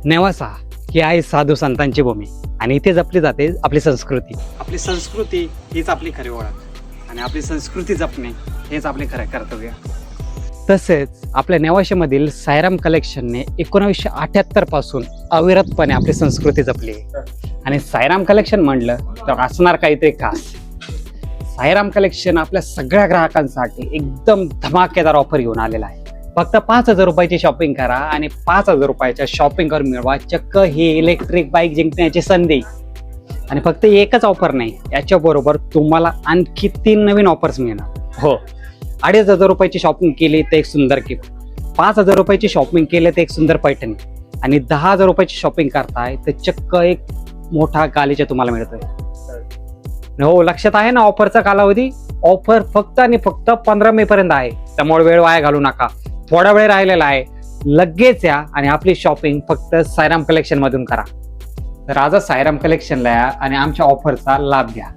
नेवासा ही आहे साधू संतांची भूमी आणि इथे जपली जाते आपली संस्कृती. आपली संस्कृती हीच आपली खरी ओळख आणि आपली संस्कृती जपणे हेच आपले खरे कर्तव्य. तसेच आपल्या नेवाशामधील सायराम कलेक्शनने 1978 पासून अविरतपणे आपली संस्कृती जपली आहे. आणि सायराम कलेक्शन म्हणलं तर असणार काहीतरी खास. सायराम कलेक्शन आपल्या सगळ्या ग्राहकांसाठी एकदम धमाकेदार ऑफर घेऊन आलेला आहे. फक्त 5,000 रुपयाची शॉपिंग करा आणि 5,000 रुपयाच्या शॉपिंगवर मिळवा चक्क ही इलेक्ट्रिक बाईक जिंकण्याची संधी. आणि फक्त एकच ऑफर नाही, याच्याबरोबर तुम्हाला आणखी 3 नवीन ऑफर्स मिळणार. हो, 2,500 रुपयाची शॉपिंग केली तर एक सुंदर गिफ्ट, 5,000 रुपयाची शॉपिंग केली तर एक सुंदर पैठणी आणि 10,000 रुपयाची शॉपिंग करताय तर चक्क एक मोठा गालीचा तुम्हाला मिळतोय. हो, लक्षात आहे ना ऑफरचा कालावधी? ऑफर फक्त आणि फक्त 15 मे पर्यंत आहे. त्यामुळे वेळ वाया घालू नका, थोडा वेळ राहिलेला आहे. लगेच या आणि आपली शॉपिंग फक्त सायराम कलेक्शन मधून करा. तर आजच सायराम कलेक्शनला या आणि आमच्या ऑफरचा लाभ घ्या.